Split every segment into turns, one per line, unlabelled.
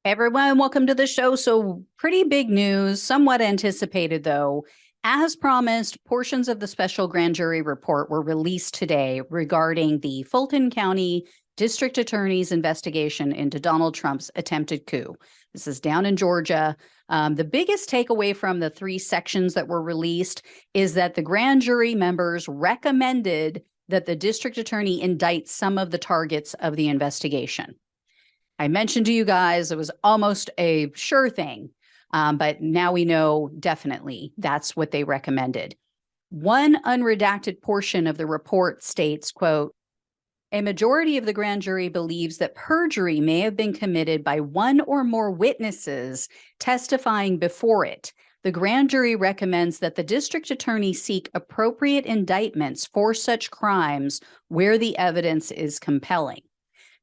Everyone, welcome to the show. So, pretty big news, somewhat anticipated though. As promised, portions of the special grand jury report were released today regarding the Fulton County District Attorney's investigation into Donald Trump's attempted coup. This is down in Georgia. The biggest takeaway from the three sections that were released is that the grand jury members recommended that the district attorney indict some of the targets of the investigation. I mentioned to you guys it was almost a sure thing, but now we know definitely that's what they recommended. One unredacted portion of the report states, quote, a majority of the grand jury believes that perjury may have been committed by one or more witnesses testifying before it. The grand jury recommends that the district attorney seek appropriate indictments for such crimes where the evidence is compelling.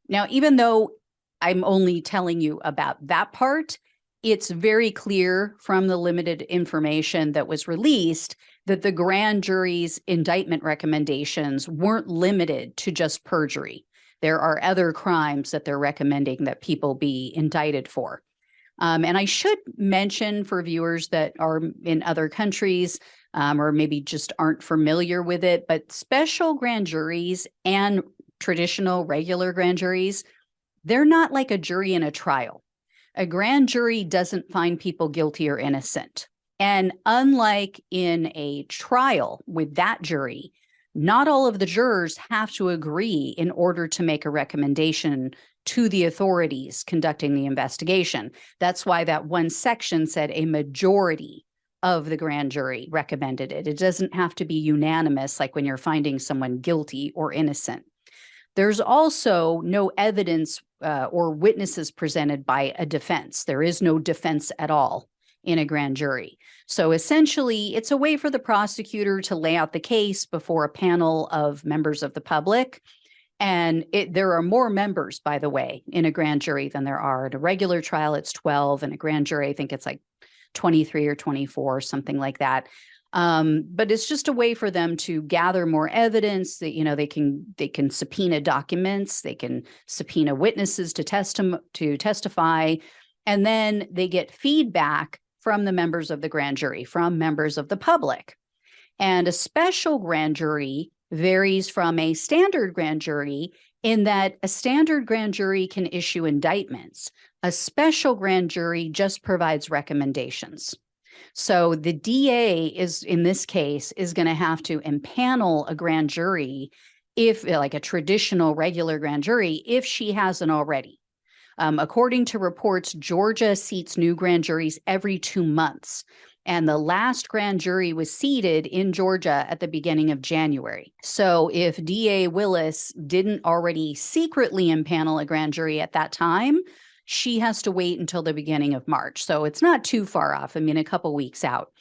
Now, even though I'm only telling you about that part, it's very clear from the limited information that was released that the grand jury's indictment recommendations weren't limited to just perjury. There are other crimes that they're recommending that people be indicted for. And I should mention for viewers that are in other countries or maybe just aren't familiar with it, but special grand juries and traditional regular grand juries, they're not like a jury in a trial. A grand jury doesn't find people guilty or innocent. And unlike in a trial with that jury, not all of the jurors have to agree in order to make a recommendation to the authorities conducting the investigation. That's why that one section said a majority of the grand jury recommended it. It doesn't have to be unanimous like when you're finding someone guilty or innocent. There's also no evidence or witnesses presented by a defense. There is no defense at all in a grand jury. So essentially, it's a way for the prosecutor to lay out the case before a panel of members of the public. And there are more members, by the way, in a grand jury than there are at a regular trial. It's 12, and a grand jury, I think it's like 23 or 24, something like that. But it's just a way for them to gather more evidence that, they can subpoena documents, they can subpoena witnesses to testify, and then they get feedback from the members of the grand jury, from members of the public. And a special grand jury varies from a standard grand jury in that a standard grand jury can issue indictments. A special grand jury just provides recommendations. So the DA is, in this case, is going to have to impanel a grand jury if, like a traditional regular grand jury, if she hasn't already. According to reports, Georgia seats new grand juries every 2 months. And the last grand jury was seated in Georgia at the beginning of January. So if DA Willis didn't already secretly impanel a grand jury at that time, she has to wait until the beginning of March. So it's not too far off. I mean, a couple weeks out.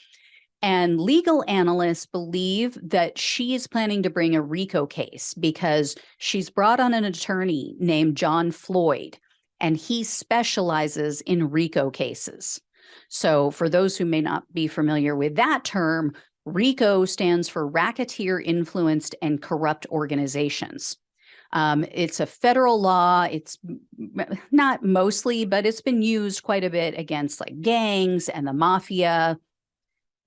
And legal analysts believe that she is planning to bring a RICO case because she's brought on an attorney named John Floyd, and he specializes in RICO cases. So for those who may not be familiar with that term, RICO stands for Racketeer Influenced and Corrupt Organizations. It's a federal law. It's not mostly, but it's been used quite a bit against like gangs and the mafia,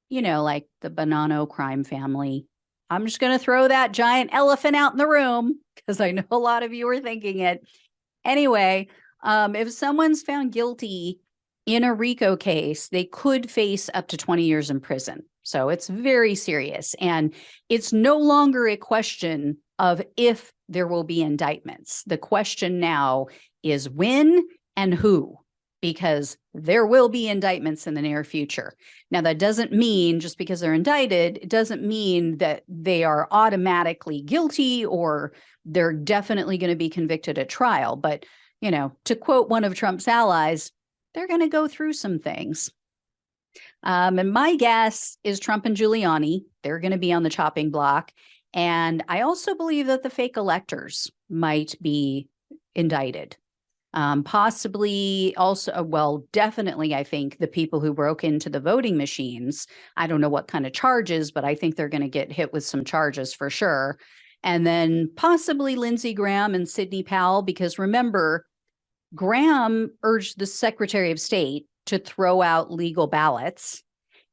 like the Bonanno crime family. I'm just going to throw that giant elephant out in the room because I know a lot of you are thinking it. Anyway, if someone's found guilty in a RICO case, they could face up to 20 years in prison. So it's very serious. And it's no longer a question of if there will be indictments. The question now is when and who, because there will be indictments in the near future. Now, that doesn't mean just because they're indicted, it doesn't mean that they are automatically guilty or they're definitely going to be convicted at trial. But, to quote one of Trump's allies, they're going to go through some things. And my guess is Trump and Giuliani, they're going to be on the chopping block. And I also believe that the fake electors might be indicted. Possibly also, well, definitely, I think the people who broke into the voting machines, I don't know what kind of charges, but I think they're going to get hit with some charges for sure. And then possibly Lindsey Graham and Sidney Powell, because remember, Graham urged the Secretary of State to throw out legal ballots.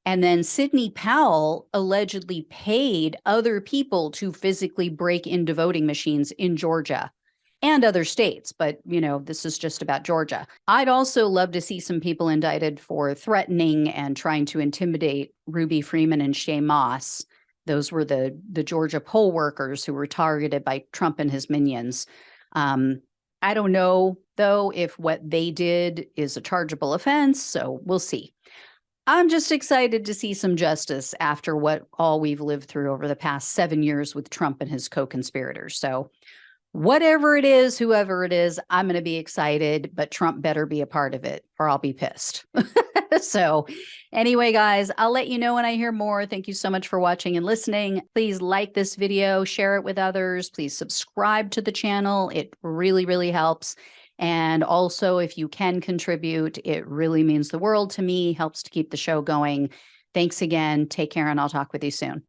And then Sidney Powell allegedly paid other people to physically break into voting machines in Georgia and other states. But, this is just about Georgia. I'd also love to see some people indicted for threatening and trying to intimidate Ruby Freeman and Shay Moss. Those were the Georgia poll workers who were targeted by Trump and his minions. I don't know, though, if what they did is a chargeable offense, so we'll see. I'm just excited to see some justice after what all we've lived through over the past 7 years with Trump and his co-conspirators. So whatever it is, whoever it is, I'm going to be excited, but Trump better be a part of it or I'll be pissed. So anyway, guys, I'll let you know when I hear more. Thank you so much for watching and listening. Please like this video, share it with others. Please subscribe to the channel. It really, really helps. And also, if you can contribute, it really means the world to me, helps to keep the show going. Thanks again. Take care, and I'll talk with you soon.